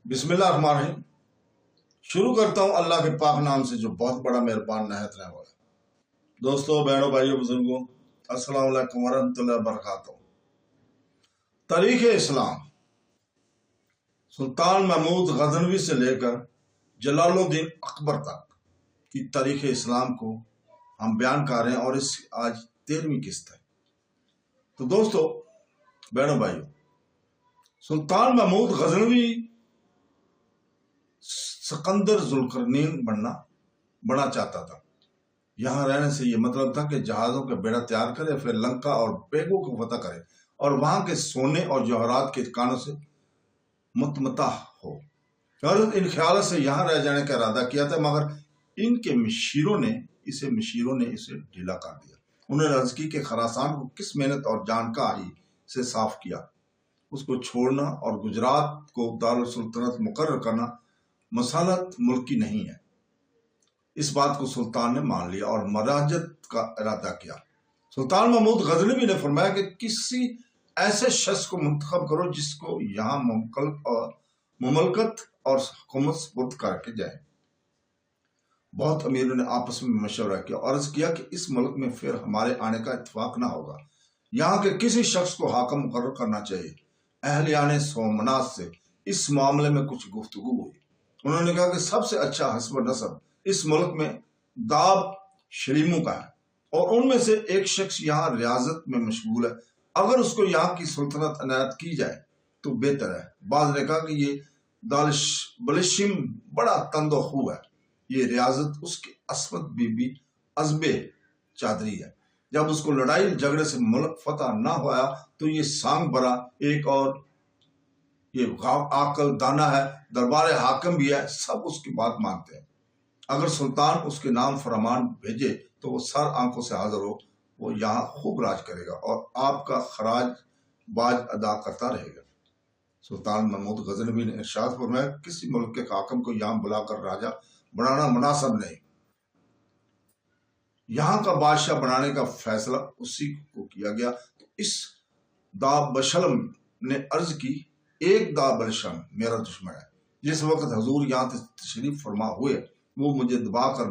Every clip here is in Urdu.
بسم اللہ الرحمن الرحیم۔ شروع کرتا ہوں اللہ کے پاک نام سے جو بہت بڑا مہربان نہایت رحم والا ہے۔ دوستوں، بہنوں، بھائیوں، بزرگوں، السلام علیکم ورحمۃ اللہ وبرکاتہ۔ تاریخ اسلام سلطان محمود غزنوی سے لے کر جلال الدین اکبر تک کی تاریخ اسلام کو ہم بیان کر رہے ہیں، اور اس آج 13ویں قسط ہے۔ تو دوستوں، بہنوں، بھائیوں، سلطان محمود غزنوی سکندر ذوالقرنین بننا چاہتا تھا۔ یہاں رہنے سے یہ مطلب تھا کہ جہازوں کا بیڑا تیار کرے، پھر لنکا اور بیگوں کو فتح کرے اور وہاں کے سونے اور جوہرات کے کانوں سے متمتع ہو۔ اور ان خیالات سے یہاں رہ جانے کا ارادہ کیا تھا، مگر ان کے مشیروں نے اسے ڈھیلا کر دیا۔ انہوں نے عرض کی کہ خراسان کو کس محنت اور جانکاری سے صاف کیا، اس کو چھوڑنا اور گجرات کو دارالسلطنت مقرر کرنا مصالحت ملکی نہیں ہے۔ اس بات کو سلطان نے مان لیا اور مراجعت کا ارادہ کیا۔ سلطان محمود غزنوی نے فرمایا کہ کسی ایسے شخص کو منتخب کرو جس کو یہاں مملکت اور حکومت سپرد کر کے جائے۔ بہت امیروں نے آپس میں مشورہ کیا اور عرض کیا کہ اس ملک میں پھر ہمارے آنے کا اتفاق نہ ہوگا، یہاں کے کسی شخص کو حاکم مقرر کرنا چاہیے۔ اہلیان سومنات سے اس معاملے میں کچھ گفتگو ہوئی۔ انہوں نے کہا کہ سب سے اچھا حسب نسب اس ملک میں داب شریموں کا ہے، اور ان میں سے ایک شخص یہاں ریاضت میں مشغول ہے۔ اگر اس کو یہاں کی سلطنت عنایت کی جائے تو بہتر ہے۔ بعض نے کہا کہ یہ بلشم بڑا تند و خو ہے، یہ ریاضت اس کی عصمت بی عزب چادری ہے۔ جب اس کو لڑائی جھگڑے سے ملک فتح نہ ہوا تو یہ سانگ برا ایک اور یہ عاقل دانا ہے، دربار حاکم بھی ہے، سب اس کی بات مانتے ہیں۔ اگر سلطان اس کے نام فرمان بھیجے تو وہ سر آنکھوں سے حاضر ہو، وہ یہاں خوب راج کرے گا اور آپ کا خراج باج ادا کرتا رہے گا۔ سلطان محمود غزنوی نے ارشاد فرمایا، کسی ملک کے حاکم کو یہاں بلا کر راجہ بنانا مناسب نہیں، یہاں کا بادشاہ بنانے کا فیصلہ اسی کو کیا گیا۔ تو اس دابشلم نے عرض کی، ایک دابشلم میرا دشمن ہے، جس وقت حضور یہاں تشریف فرما ہوئے وہ مجھے دبا کر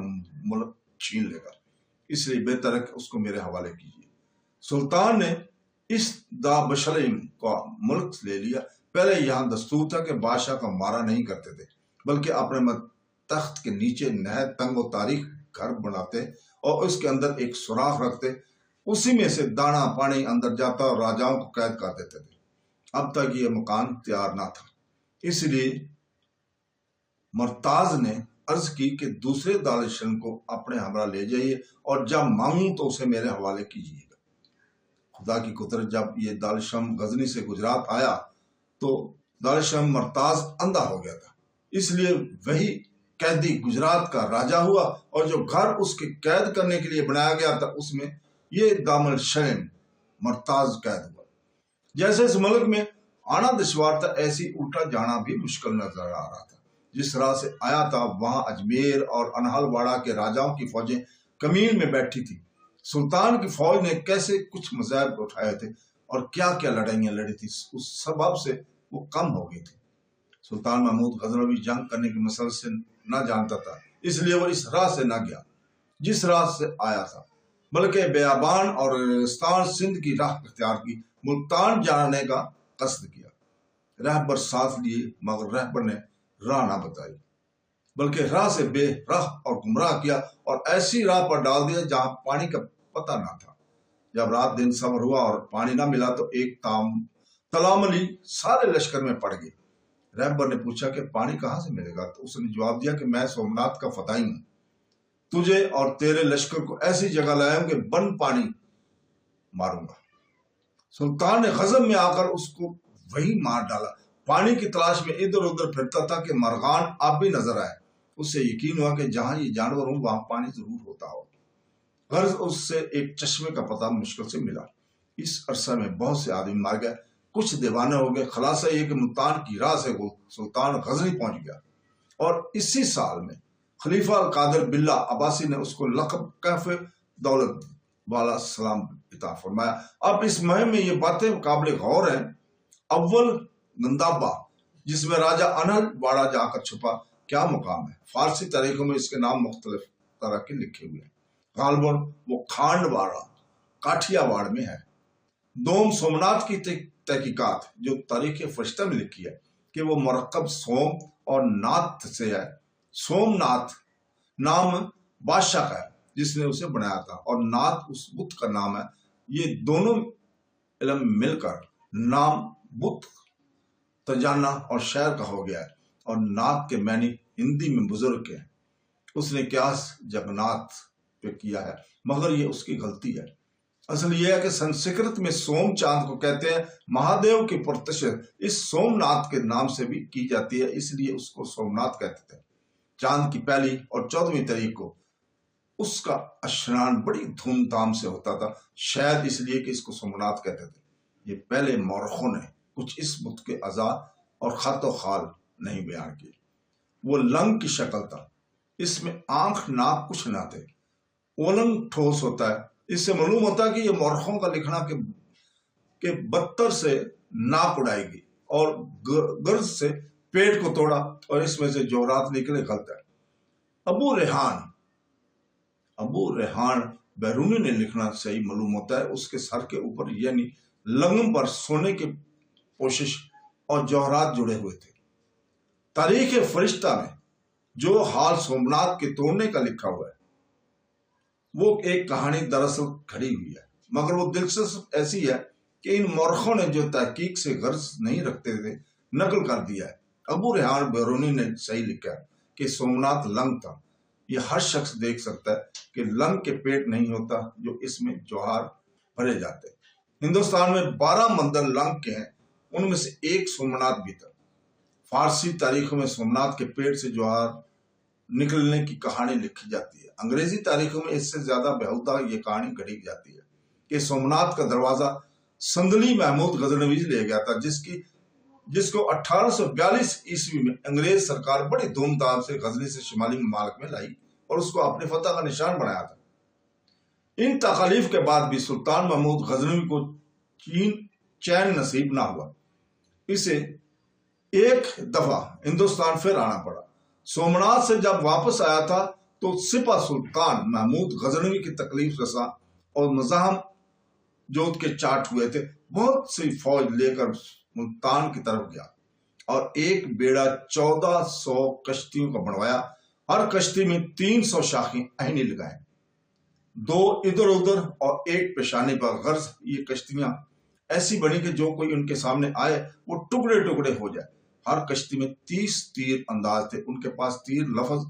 ملک چھین لے گا، اس لیے بہتر ہے کہ اس کو میرے حوالے کیجیے۔ سلطان نے اس دابشلم کا ملک لے لیا۔ پہلے یہاں دستور تھا کہ بادشاہ کا مارا نہیں کرتے تھے، بلکہ اپنے تخت کے نیچے نہایت تنگ و تاریک گھر بناتے اور اس کے اندر ایک سوراخ رکھتے، اسی میں سے دانا پانی اندر جاتا اور راجاؤں کو قید کر دیتے تھے۔ اب تک یہ مکان تیار نہ تھا، اس لیے مرتاز نے عرض کی کہ دوسرے دارالشلم کو اپنے ہمراہ لے جائیے اور جب مانگوں تو اسے میرے حوالے کیجیے گا۔ خدا کی قدرت، جب یہ دارالشلم غزنی سے گجرات آیا تو دارالشلم مرتاز اندھا ہو گیا تھا، اس لیے وہی قیدی گجرات کا راجہ ہوا، اور جو گھر اس کے قید کرنے کے لیے بنایا گیا تھا اس میں یہ دارالشلم مرتاز قید ہوا۔ جیسے اس ملک میں آنا دشوار تھا، ایسی الٹا جانا بھی مشکل نظر آ رہا تھا۔ جس راہ سے آیا تھا وہاں اجمیر اور انہل واڑہ کے راجاؤں کی فوجیں کمین میں بیٹھی تھی۔ سلطان کی فوج نے کیسے کچھ مذاہب اٹھائے تھے اور کیا کیا لڑائیاں لڑی تھی، اس سبب سے وہ کم ہو گئی تھی۔ سلطان محمود غزنوی جنگ کرنے کے مسئلے سے نہ جانتا تھا، اس لیے وہ اس راہ سے نہ گیا جس راہ سے آیا تھا، بلکہ بیابان اور ریگستان سندھ کی راہ اختیار کی، ملتان جانے کا قصد کیا۔ رہبر ساتھ لیے، مگر رہبر نے راہ نہ بتائی، بلکہ راہ سے بے راہ اور گمراہ کیا اور ایسی راہ پر ڈال دیا جہاں پانی کا پتہ نہ تھا۔ جب رات دن سفر ہوا اور پانی نہ ملا تو ایک تلاملی سارے لشکر میں پڑ گئی۔ رہبر نے پوچھا کہ پانی کہاں سے ملے گا، تو اس نے جواب دیا کہ میں سومنات کا فتائی ہوں، تجھے اور تیرے لشکر کو ایسی جگہ لایا ہوں کہ بن پانی ماروں گا۔ سلطان نے غضب میں آ کر اس کو وہی مار ڈالا۔ پانی کی تلاش میں ادھر ادھر پھرتا تھا کہ مرغان اب بھی نظر آئے۔ اس سے یقین ہوا کہ جہاں یہ جانور ہوں وہاں پانی ضرور ہوتا ہو۔ غرض اس سے ایک چشمے کا پتہ مشکل سے ملا۔ اس عرصہ میں بہت سے آدمی مار گئے، کچھ دیوانے ہو گئے۔ خلاصہ یہ کہ ملتان کی راہ سے سلطان غزنی پہنچ گیا، اور اسی سال میں خلیفہ القادر باللہ عباسی نے اس کو لقب کیف دولت والا سلام عطا فرمایا۔ اب اس مہم میں یہ باتیں قابل غور ہیں۔ اول گندابہ جس میں راجہ انہل واڑہ جا کر چھپا کیا مقام ہے۔ فارسی تاریخوں میں اس کے نام مختلف طرح کے لکھے ہوئے ہیں۔ غالباً وہ کھانڈ واڑہ کاٹھیا واڑ میں ہے۔ دوم سومنات کی تحقیقات جو تاریخ فرشتہ میں لکھی ہے کہ وہ مرکب سوم اور ناتھ سے ہے۔ سوم ناتھ نام بادشاہ کا ہے جس نے اسے بنایا تھا، اور ناتھ اس بت کا نام ہے۔ یہ دونوں علم مل کر نام بت تجانا اور شہر کا ہو گیا ہے، اور ناتھ کے معنی ہندی میں بزرگ کے ہیں۔ اس نے قیاس جگناتھ پہ کیا ہے، مگر یہ اس کی غلطی ہے۔ اصل یہ ہے کہ سنسکرت میں سوم چاند کو کہتے ہیں۔ مہادیو کی پرتشت اس سوم ناتھ کے نام سے بھی کی جاتی ہے، اس لیے اس کو سومناتھ کہتے تھے۔ چاند کی پہلی اور 14ویں تاریخ کو اس کا اشنان بڑی دھوم دھام سے ہوتا تھا، شاید اس لیے کہ اس کو سومناتھ کہتے تھے۔ یہ پہلے مورخوں نے کچھ اس بت کے اعضاء اور خط و خال نہیں بیان کیے۔ وہ لنگ کی شکل تھا، اس میں آنکھ ناک کچھ نہ تھے۔ اولنگ ٹھوس ہوتا ہے، اس سے معلوم ہوتا ہے کہ یہ مورخوں کا لکھنا کہ بتر سے ناک اڑائی گئی اور گرز سے پیٹ کو توڑا اور اس میں سے جوہرات نکلے غلط ہے۔ ابو ریحان بیرونی نے لکھنا صحیح معلوم ہوتا ہے۔ اس کے سر کے اوپر یعنی لنگم پر سونے کی پوشش اور جوہرات جڑے ہوئے تھے۔ تاریخ فرشتہ میں جو حال سومناتھ کے توڑنے کا لکھا ہوا ہے وہ ایک کہانی دراصل کھڑی ہوئی ہے، مگر وہ دلچسپ ایسی ہے کہ ان مورخوں نے جو تحقیق سے غرض نہیں رکھتے تھے نقل کر دیا ہے۔ ابو ریحان بیرونی نے صحیح لکھا ہے کہ سومناتھ لنگ تھا۔ یہ ہر شخص دیکھ سکتا ہے کہ لنگ کے پیٹ نہیں ہوتا جو اس میں جوہر بھرے جاتے۔ ہندوستان میں 12 مندر لنگ کے ہیں، ان میں سے ایک سومناتھ بھی تھا۔ فارسی تاریخوں میں سومناتھ کے پیٹ سے جوہر نکلنے کی کہانی لکھی جاتی ہے۔ انگریزی تاریخوں میں اس سے زیادہ بیہودہ یہ کہانی گھڑی جاتی ہے کہ سومناتھ کا دروازہ سندلی محمود غزنوی لے گیا تھا، جس کو 1842 عیسوی میں انگریز سرکار بڑی دھوم دھام سے غزنی سے شمالی ممالک میں لائی اور اس کو اپنے فتح کا نشان بنایا تھا۔ ان تکالیف کے بعد بھی سلطان محمود غزنوی کو چین نصیب نہ ہوا، اسے ایک دفعہ ہندوستان پھر آنا پڑا۔ سومناتھ سے جب واپس آیا تھا تو سپہ سلطان محمود غزنوی کی تکلیف رساں اور مزاحم جوت کے چاٹ ہوئے تھے، بہت سی فوج لے کر ملتان کی طرف گیا اور ایک بیڑا 1400 کشتیوں کا بنوایا۔ ہر کشتی میں 300 شاخیں آئینے لگائیں، 2 ادھر ادھر اور ایک پیشانی پر۔ غرض یہ کشتیاں ایسی بنی کہ جو کوئی ان کے سامنے آئے وہ ٹکڑے ٹکڑے ہو جائے۔ ہر کشتی میں 30 تیر انداز تھے، ان کے پاس تیر لفظ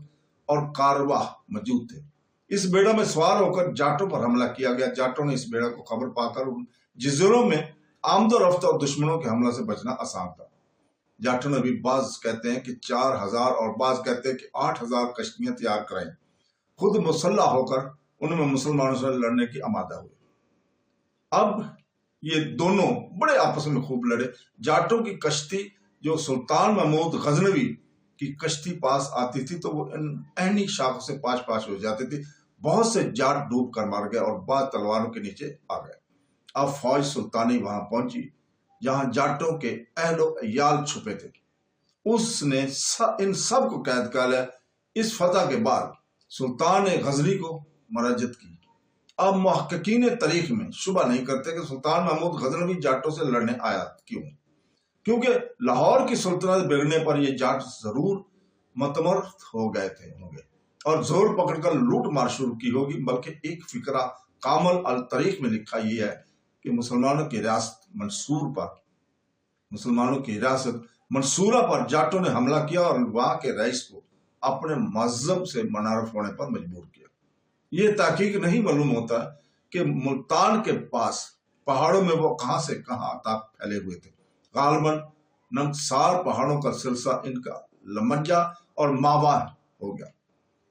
اور کارواہ موجود تھے۔ اس بیڑا میں سوار ہو کر جاٹوں پر حملہ کیا گیا۔ جاٹوں نے اس بیڑا کو خبر پا کر ان جزیروں میں آمد و رفت اور دشمنوں کے حملہ سے بچنا آسان تھا۔ جاٹوں نے بھی بعض کہتے ہیں کہ 4000 اور بعض کہتے ہیں کہ 8000 کشتیاں تیار کرائیں، خود مسلح ہو کر ان میں مسلمانوں سے لڑنے کی آمادہ ہوئے۔ اب یہ دونوں بڑے آپس میں خوب لڑے۔ جاٹوں کی کشتی جو سلطان محمود غزنوی کی کشتی پاس آتی تھی تو وہ اہنی شاخوں سے پاش پاش ہو جاتی تھی۔ بہت سے جاٹ ڈوب کر مار گئے اور بعض تلواروں کے نیچے آ گئے۔ اب فوج سلطانی وہاں پہنچی جہاں جاٹوں کے اہل و عیال چھپے تھے۔ اس نے ان سب کو قید کر لیا۔ اس فتح کے بعد سلطان نے غزنی کو مراجعت کی۔ اب محققین تاریخ میں شبہ نہیں کرتے کہ سلطان محمود غزنوی جاٹوں سے لڑنے آیا کیوں، کیونکہ لاہور کی سلطنت بگڑنے پر یہ جاٹ ضرور متمرد ہو گئے ہوں گے اور زور پکڑ کر لوٹ مار شروع کی ہوگی۔ بلکہ ایک فقرہ کامل التاریخ میں لکھا یہ ہے کہ مسلمانوں کی ریاست منصورہ پر جاٹوں نے حملہ کیا اور وہاں کے رئیس کو اپنے مذہب سے منحرف ہونے پر مجبور کیا۔ یہ تحقیق نہیں معلوم ہوتا کہ ملتان کے پاس پہاڑوں میں وہ کہاں سے کہاں تک پھیلے ہوئے تھے۔ غالباً ننگسار پہاڑوں کا سلسلہ ان کا لمجا اور ماوان ہو گیا۔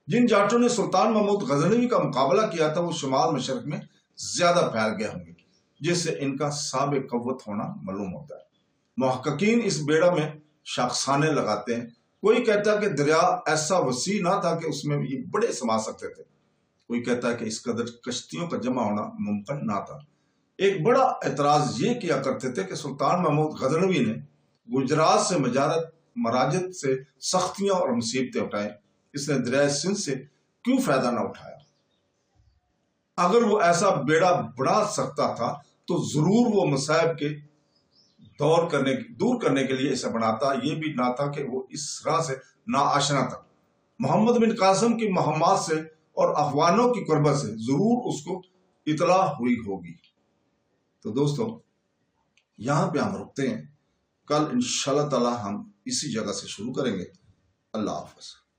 جن جاٹوں نے سلطان محمود غزنوی کا مقابلہ کیا تھا وہ شمال مشرق میں زیادہ پھیل گئے ہوں گے، جس سے ان کا سابق قوت ہونا معلوم ہوتا ہے۔ محققین اس بیڑا میں شاخسانے لگاتے ہیں۔ کوئی کہتا ہے کہ دریا ایسا وسیع نہ تھا کہ اس میں یہ بڑے سما سکتے تھے، کوئی کہتا ہے کہ اس قدر کشتیوں کا جمع ہونا ممکن نہ تھا۔ ایک بڑا اعتراض یہ کیا کرتے تھے کہ سلطان محمود غزنوی نے گجرات سے مجارت مراجد سے سختیاں اور مصیبتیں اٹھائیں، اس نے دریائے سندھ سے کیوں فائدہ نہ اٹھایا؟ اگر وہ ایسا بیڑا بڑھا سکتا تھا تو ضرور وہ مصائب کے دور کرنے کے لیے اسے بناتا، یہ بھی نہ تھا کہ وہ اس راہ سے ناآشنا تھا۔ محمد بن قاسم کی مہمات سے اور اخوانوں کی قربت سے ضرور اس کو اطلاع ہوئی ہوگی۔ تو دوستو یہاں پہ ہم رکتے ہیں، کل انشاءاللہ تعالی ہم اسی جگہ سے شروع کریں گے۔ اللہ حافظ۔